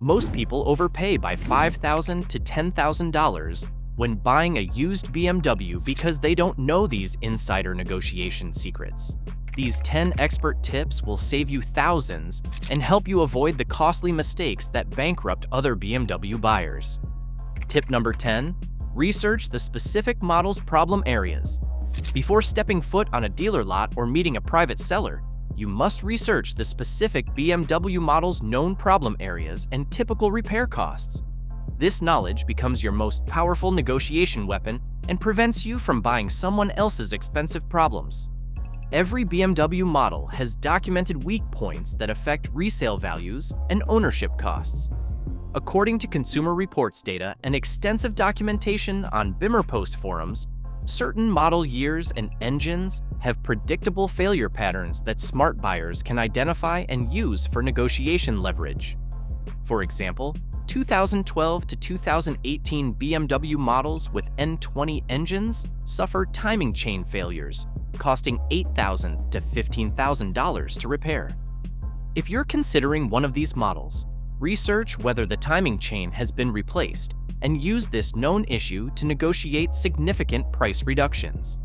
Most people overpay by $5,000 to $10,000 when buying a used BMW because they don't know these insider negotiation secrets. These 10 expert tips will save you thousands and help you avoid the costly mistakes that bankrupt other BMW buyers. Tip number 10. Research the specific model's problem areas. Before stepping foot on a dealer lot or meeting a private seller, you must research the specific BMW model's known problem areas and typical repair costs. This knowledge becomes your most powerful negotiation weapon and prevents you from buying someone else's expensive problems. Every BMW model has documented weak points that affect resale values and ownership costs. According to Consumer Reports data and extensive documentation on BimmerPost forums, certain model years and engines have predictable failure patterns that smart buyers can identify and use for negotiation leverage. For example, 2012 to 2018 BMW models with N20 engines suffer timing chain failures, costing $8,000 to $15,000 to repair. If you're considering one of these models, research whether the timing chain has been replaced and use this known issue to negotiate significant price reductions.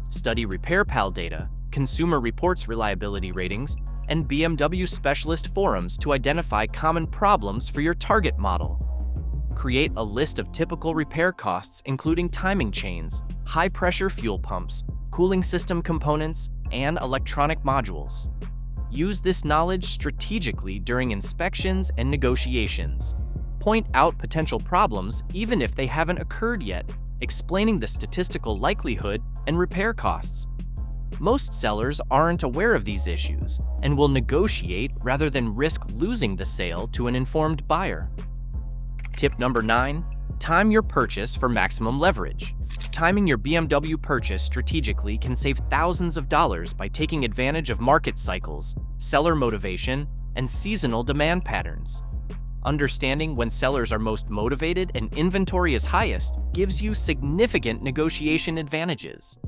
Study RepairPal data, Consumer Reports reliability ratings, and BMW specialist forums to identify common problems for your target model. Create a list of typical repair costs including timing chains, high-pressure fuel pumps, cooling system components, and electronic modules. Use this knowledge strategically during inspections and negotiations. Point out potential problems even if they haven't occurred yet, explaining the statistical likelihood and repair costs. Most sellers aren't aware of these issues and will negotiate rather than risk losing the sale to an informed buyer. Tip number 9. Time your purchase for maximum leverage. Timing your BMW purchase strategically can save thousands of dollars by taking advantage of market cycles, seller motivation, and seasonal demand patterns. Understanding when sellers are most motivated and inventory is highest gives you significant negotiation advantages.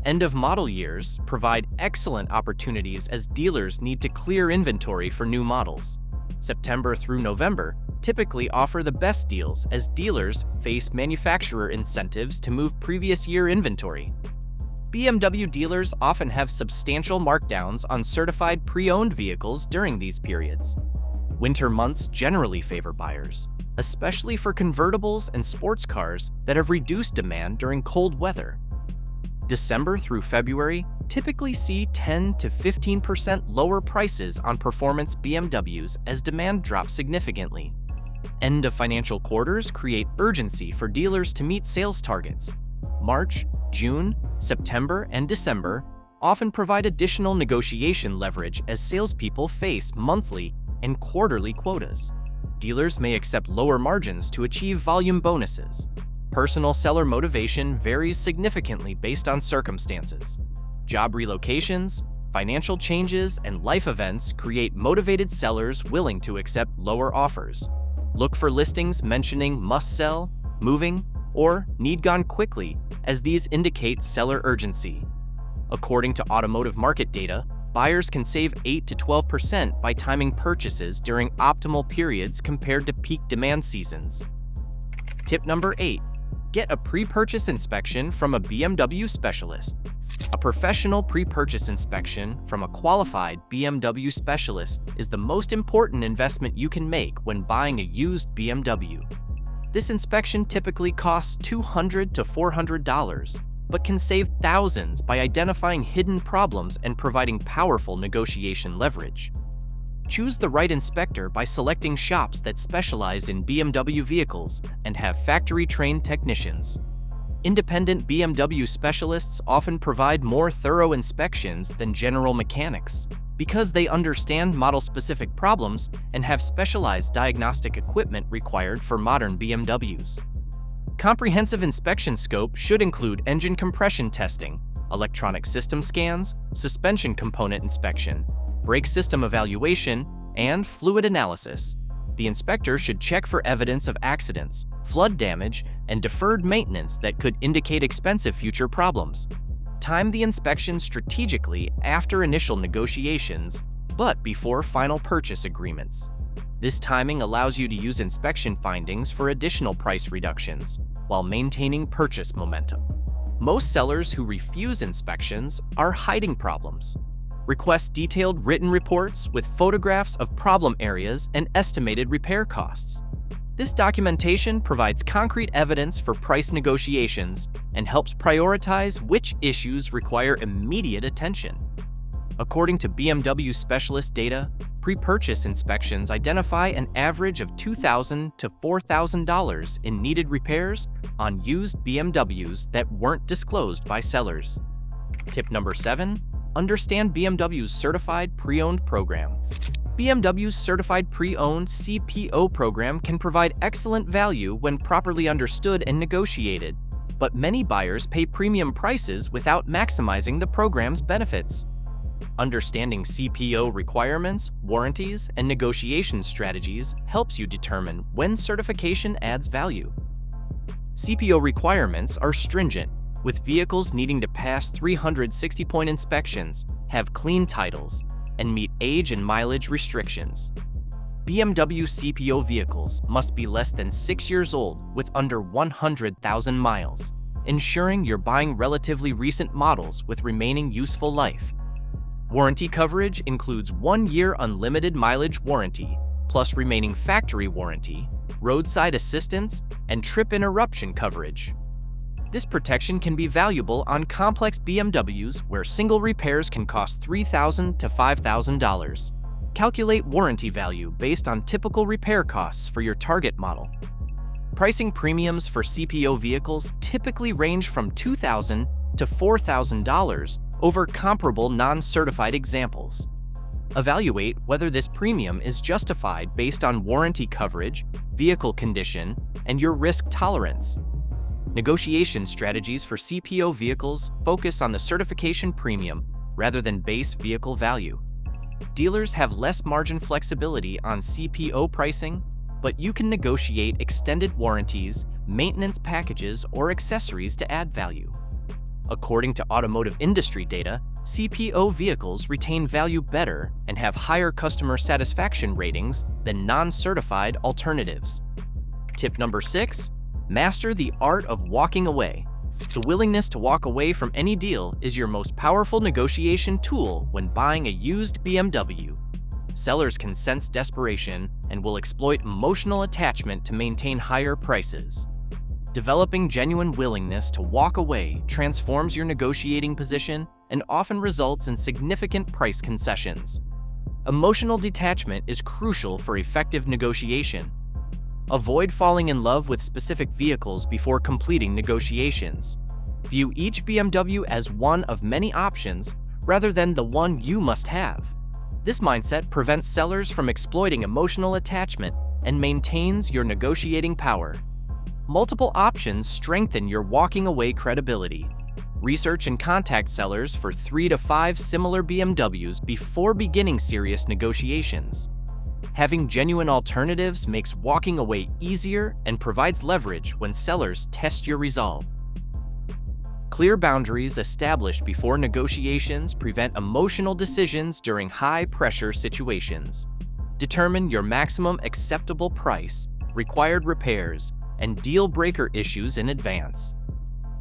End-of-model years provide excellent opportunities as dealers need to clear inventory for new models. September through November typically offer the best deals as dealers face manufacturer incentives to move previous year inventory. BMW dealers often have substantial markdowns on certified pre-owned vehicles during these periods. Winter months generally favor buyers, especially for convertibles and sports cars that have reduced demand during cold weather. December through February typically see 10 to 15% lower prices on performance BMWs as demand drops significantly. End of financial quarters create urgency for dealers to meet sales targets. March, June, September, and December often provide additional negotiation leverage as salespeople face monthly and quarterly quotas. Dealers may accept lower margins to achieve volume bonuses. Personal seller motivation varies significantly based on circumstances. Job relocations, financial changes, and life events create motivated sellers willing to accept lower offers. Look for listings mentioning must sell, moving, or need gone quickly, as these indicate seller urgency. According to automotive market data, buyers can save 8 to 12% by timing purchases during optimal periods compared to peak demand seasons. Tip number 8. Get a pre-purchase inspection from a BMW specialist. A professional pre-purchase inspection from a qualified BMW specialist is the most important investment you can make when buying a used BMW. This inspection typically costs $200 to $400, but can save thousands by identifying hidden problems and providing powerful negotiation leverage. Choose the right inspector by selecting shops that specialize in BMW vehicles and have factory-trained technicians. Independent BMW specialists often provide more thorough inspections than general mechanics because they understand model-specific problems and have specialized diagnostic equipment required for modern BMWs. Comprehensive inspection scope should include engine compression testing, electronic system scans, suspension component inspection, brake system evaluation, and fluid analysis. The inspector should check for evidence of accidents, flood damage, and deferred maintenance that could indicate expensive future problems. Time the inspection strategically after initial negotiations, but before final purchase agreements. This timing allows you to use inspection findings for additional price reductions while maintaining purchase momentum. Most sellers who refuse inspections are hiding problems. Request detailed written reports with photographs of problem areas and estimated repair costs. This documentation provides concrete evidence for price negotiations and helps prioritize which issues require immediate attention. According to BMW specialist data, pre-purchase inspections identify an average of $2,000 to $4,000 in needed repairs on used BMWs that weren't disclosed by sellers. Tip number 7. Understand BMW's Certified Pre-Owned program. BMW's Certified Pre-Owned CPO program can provide excellent value when properly understood and negotiated, but many buyers pay premium prices without maximizing the program's benefits. Understanding CPO requirements, warranties, and negotiation strategies helps you determine when certification adds value. CPO requirements are stringent, with vehicles needing to pass 360-point inspections, have clean titles, and meet age and mileage restrictions. BMW CPO vehicles must be less than 6 years old with under 100,000 miles, ensuring you're buying relatively recent models with remaining useful life. Warranty coverage includes 1-year unlimited mileage warranty, plus remaining factory warranty, roadside assistance, and trip interruption coverage. This protection can be valuable on complex BMWs where single repairs can cost $3,000 to $5,000. Calculate warranty value based on typical repair costs for your target model. Pricing premiums for CPO vehicles typically range from $2,000 to $4,000 over comparable non-certified examples. Evaluate whether this premium is justified based on warranty coverage, vehicle condition, and your risk tolerance. Negotiation strategies for CPO vehicles focus on the certification premium rather than base vehicle value. Dealers have less margin flexibility on CPO pricing, but you can negotiate extended warranties, maintenance packages, or accessories to add value. According to automotive industry data, CPO vehicles retain value better and have higher customer satisfaction ratings than non-certified alternatives. Tip number 6. Master the art of walking away. The willingness to walk away from any deal is your most powerful negotiation tool when buying a used BMW. Sellers can sense desperation and will exploit emotional attachment to maintain higher prices. Developing genuine willingness to walk away transforms your negotiating position and often results in significant price concessions. Emotional detachment is crucial for effective negotiation. Avoid falling in love with specific vehicles before completing negotiations. View each BMW as one of many options rather than the one you must have. This mindset prevents sellers from exploiting emotional attachment and maintains your negotiating power. Multiple options strengthen your walking away credibility. Research and contact sellers for 3 to 5 similar BMWs before beginning serious negotiations. Having genuine alternatives makes walking away easier and provides leverage when sellers test your resolve. Clear boundaries established before negotiations prevent emotional decisions during high-pressure situations. Determine your maximum acceptable price, required repairs, and deal-breaker issues in advance.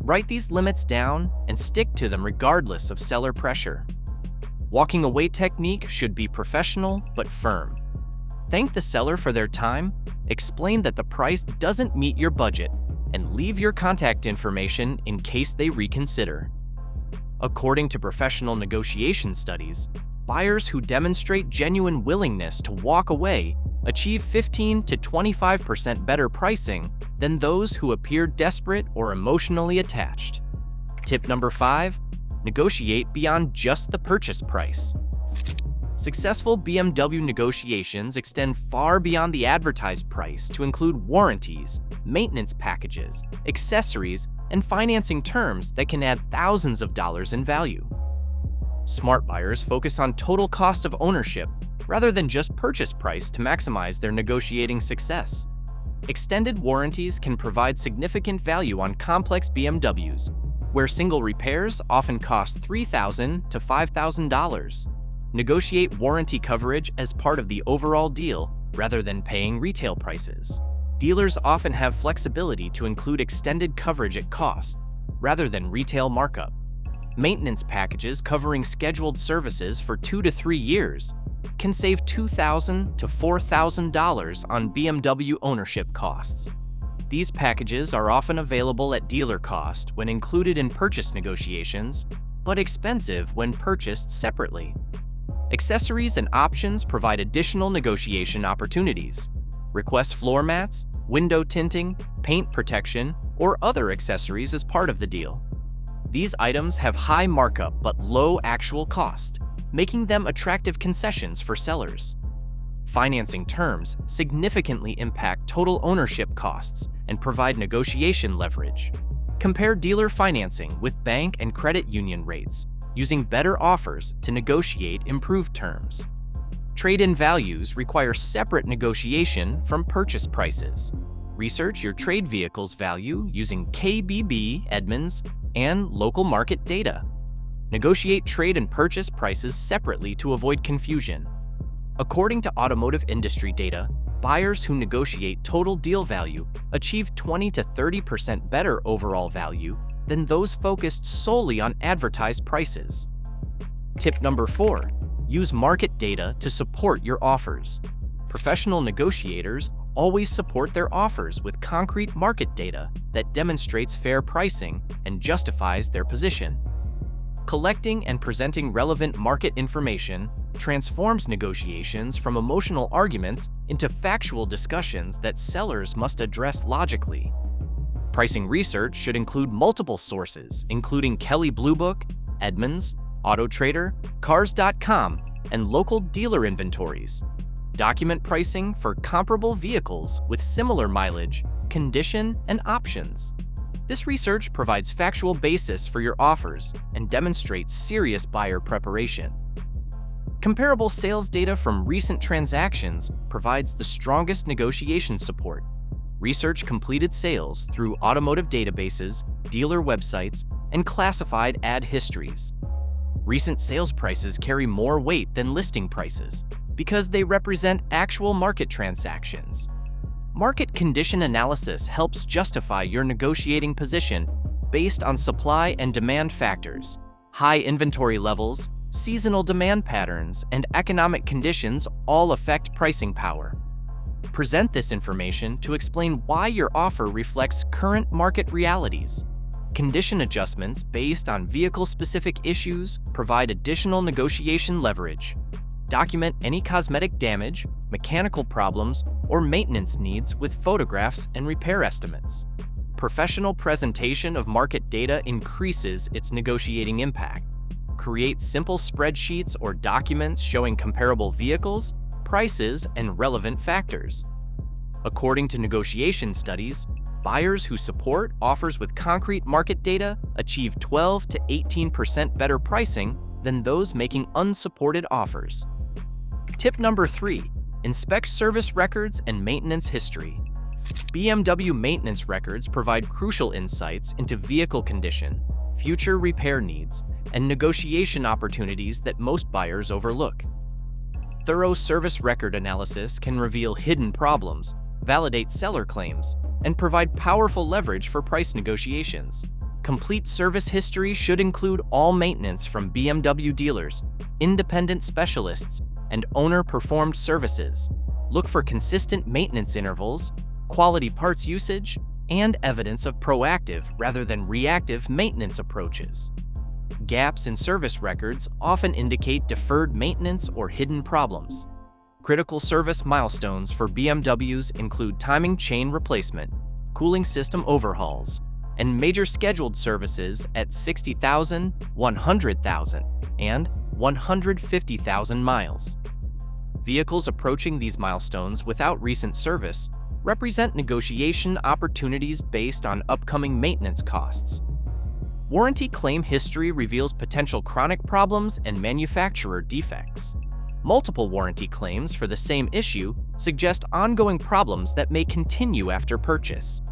Write these limits down and stick to them regardless of seller pressure. Walking away technique should be professional but firm. Thank the seller for their time, explain that the price doesn't meet your budget, and leave your contact information in case they reconsider. According to professional negotiation studies, buyers who demonstrate genuine willingness to walk away achieve 15 to 25% better pricing than those who appear desperate or emotionally attached. Tip number 5. Negotiate beyond just the purchase price. Successful BMW negotiations extend far beyond the advertised price to include warranties, maintenance packages, accessories, and financing terms that can add thousands of dollars in value. Smart buyers focus on total cost of ownership rather than just purchase price to maximize their negotiating success. Extended warranties can provide significant value on complex BMWs, where single repairs often cost $3,000 to $5,000. Negotiate warranty coverage as part of the overall deal rather than paying retail prices. Dealers often have flexibility to include extended coverage at cost, rather than retail markup. Maintenance packages covering scheduled services for 2 to 3 years can save $2,000 to $4,000 on BMW ownership costs. These packages are often available at dealer cost when included in purchase negotiations, but expensive when purchased separately. Accessories and options provide additional negotiation opportunities. Request floor mats, window tinting, paint protection, or other accessories as part of the deal. These items have high markup but low actual cost, making them attractive concessions for sellers. Financing terms significantly impact total ownership costs and provide negotiation leverage. Compare dealer financing with bank and credit union rates, using better offers to negotiate improved terms. Trade-in values require separate negotiation from purchase prices. Research your trade vehicle's value using KBB, Edmunds, and local market data. Negotiate trade and purchase prices separately to avoid confusion. According to automotive industry data, buyers who negotiate total deal value achieve 20 to 30% better overall value than those focused solely on advertised prices. Tip number 4. Use market data to support your offers. Professional negotiators always support their offers with concrete market data that demonstrates fair pricing and justifies their position. Collecting and presenting relevant market information transforms negotiations from emotional arguments into factual discussions that sellers must address logically. Pricing research should include multiple sources, including Kelley Blue Book, Edmunds, AutoTrader, Cars.com, and local dealer inventories. Document pricing for comparable vehicles with similar mileage, condition, and options. This research provides factual basis for your offers and demonstrates serious buyer preparation. Comparable sales data from recent transactions provides the strongest negotiation support. Research completed sales through automotive databases, dealer websites, and classified ad histories. Recent sales prices carry more weight than listing prices because they represent actual market transactions. Market condition analysis helps justify your negotiating position based on supply and demand factors. High inventory levels, seasonal demand patterns, and economic conditions all affect pricing power. Present this information to explain why your offer reflects current market realities. Condition adjustments based on vehicle-specific issues provide additional negotiation leverage. Document any cosmetic damage, mechanical problems, or maintenance needs with photographs and repair estimates. Professional presentation of market data increases its negotiating impact. Create simple spreadsheets or documents showing comparable vehicles, prices, and relevant factors. According to negotiation studies, buyers who support offers with concrete market data achieve 12 to 18% better pricing than those making unsupported offers. Tip number 3. Inspect service records and maintenance history. BMW maintenance records provide crucial insights into vehicle condition, future repair needs, and negotiation opportunities that most buyers overlook. Thorough service record analysis can reveal hidden problems, validate seller claims, and provide powerful leverage for price negotiations. Complete service history should include all maintenance from BMW dealers, independent specialists, and owner-performed services. Look for consistent maintenance intervals, quality parts usage, and evidence of proactive rather than reactive maintenance approaches. Gaps in service records often indicate deferred maintenance or hidden problems. Critical service milestones for BMWs include timing chain replacement, cooling system overhauls, and major scheduled services at 60,000, 100,000, and 150,000 miles. Vehicles approaching these milestones without recent service represent negotiation opportunities based on upcoming maintenance costs. Warranty claim history reveals potential chronic problems and manufacturer defects. Multiple warranty claims for the same issue suggest ongoing problems that may continue after purchase.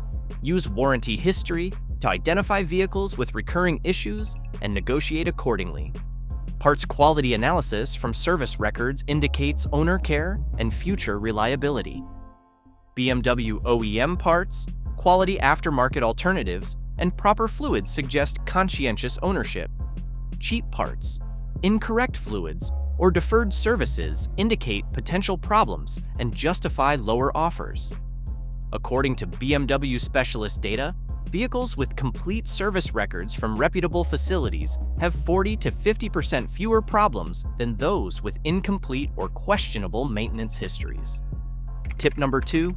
Use warranty history to identify vehicles with recurring issues and negotiate accordingly. Parts quality analysis from service records indicates owner care and future reliability. BMW OEM parts, quality aftermarket alternatives, and proper fluids suggest conscientious ownership. Cheap parts, incorrect fluids, or deferred services indicate potential problems and justify lower offers. According to BMW specialist data, vehicles with complete service records from reputable facilities have 40 to 50% fewer problems than those with incomplete or questionable maintenance histories. Tip number 2,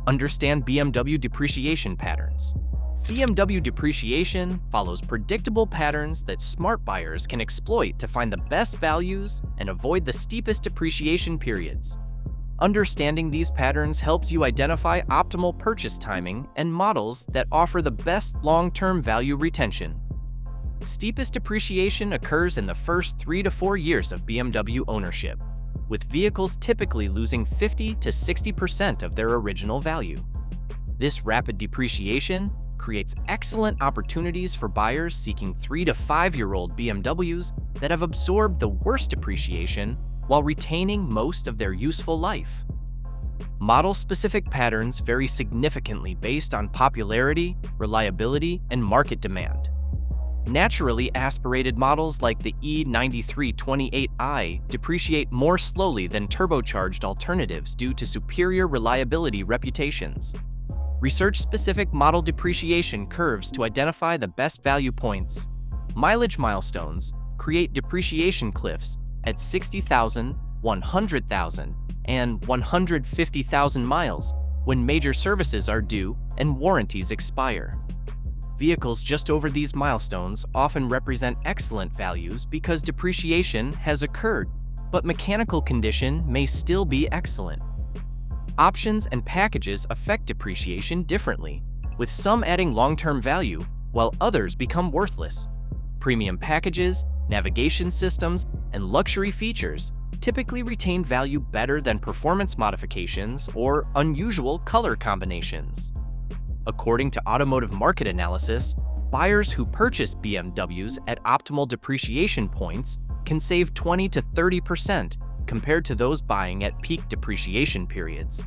understand BMW depreciation patterns. BMW depreciation follows predictable patterns that smart buyers can exploit to find the best values and avoid the steepest depreciation periods. Understanding these patterns helps you identify optimal purchase timing and models that offer the best long-term value retention. Steepest depreciation occurs in the first 3 to 4 years of BMW ownership, with vehicles typically losing 50 to 60% of their original value. This rapid depreciation creates excellent opportunities for buyers seeking 3 to 5-year-old BMWs that have absorbed the worst depreciation while retaining most of their useful life. Model-specific patterns vary significantly based on popularity, reliability, and market demand. Naturally aspirated models like the E9328i depreciate more slowly than turbocharged alternatives due to superior reliability reputations. Research specific model depreciation curves to identify the best value points. Mileage milestones create depreciation cliffs at 60,000, 100,000, and 150,000 miles when major services are due and warranties expire. Vehicles just over these milestones often represent excellent values because depreciation has occurred, but mechanical condition may still be excellent. Options and packages affect depreciation differently, with some adding long-term value while others become worthless. Premium packages, navigation systems, and luxury features typically retain value better than performance modifications or unusual color combinations. According to automotive market analysis, buyers who purchase BMWs at optimal depreciation points can save 20 to 30% compared to those buying at peak depreciation periods.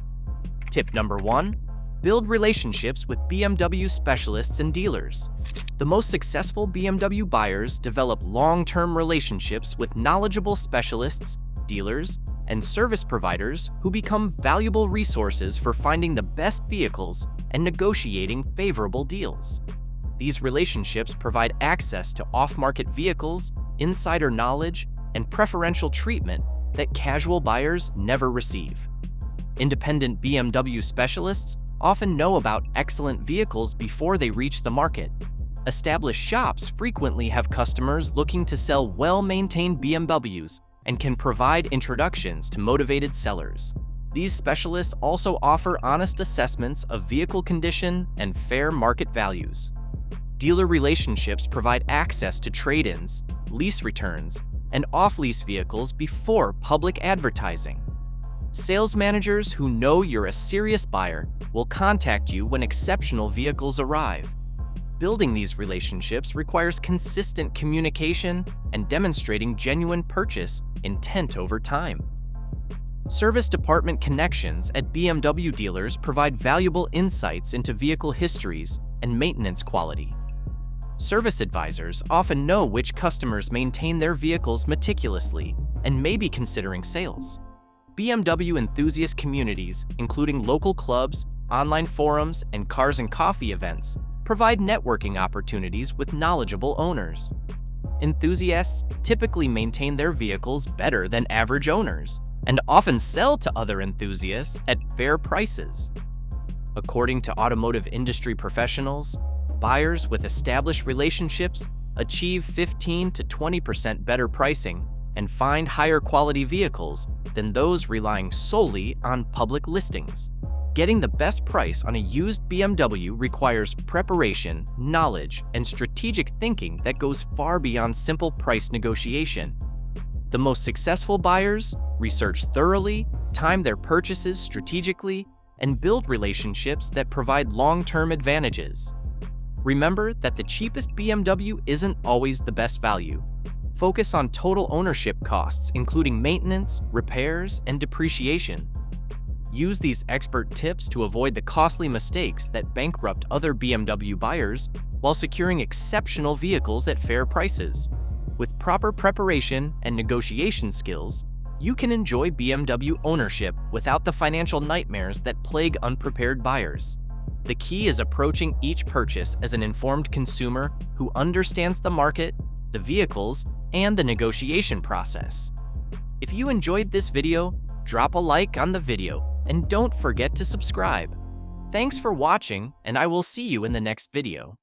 Tip number 1, build relationships with BMW specialists and dealers. The most successful BMW buyers develop long-term relationships with knowledgeable specialists, dealers, and service providers who become valuable resources for finding the best vehicles and negotiating favorable deals. These relationships provide access to off-market vehicles, insider knowledge, and preferential treatment that casual buyers never receive. Independent BMW specialists often know about excellent vehicles before they reach the market. Established shops frequently have customers looking to sell well-maintained BMWs and can provide introductions to motivated sellers. These specialists also offer honest assessments of vehicle condition and fair market values. Dealer relationships provide access to trade-ins, lease returns, and off-lease vehicles before public advertising. Sales managers who know you're a serious buyer will contact you when exceptional vehicles arrive. Building these relationships requires consistent communication and demonstrating genuine purchase intent over time. Service department connections at BMW dealers provide valuable insights into vehicle histories and maintenance quality. Service advisors often know which customers maintain their vehicles meticulously and may be considering sales. BMW enthusiast communities, including local clubs, online forums, and cars and coffee events, provide networking opportunities with knowledgeable owners. Enthusiasts typically maintain their vehicles better than average owners and often sell to other enthusiasts at fair prices. According to automotive industry professionals, buyers with established relationships achieve 15 to 20% better pricing and find higher quality vehicles than those relying solely on public listings. Getting the best price on a used BMW requires preparation, knowledge, and strategic thinking that goes far beyond simple price negotiation. The most successful buyers research thoroughly, time their purchases strategically, and build relationships that provide long-term advantages. Remember that the cheapest BMW isn't always the best value. Focus on total ownership costs, including maintenance, repairs, and depreciation. Use these expert tips to avoid the costly mistakes that bankrupt other BMW buyers while securing exceptional vehicles at fair prices. With proper preparation and negotiation skills, you can enjoy BMW ownership without the financial nightmares that plague unprepared buyers. The key is approaching each purchase as an informed consumer who understands the market, the vehicles, and the negotiation process. If you enjoyed this video, drop a like on the video and don't forget to subscribe. Thanks for watching, and I will see you in the next video.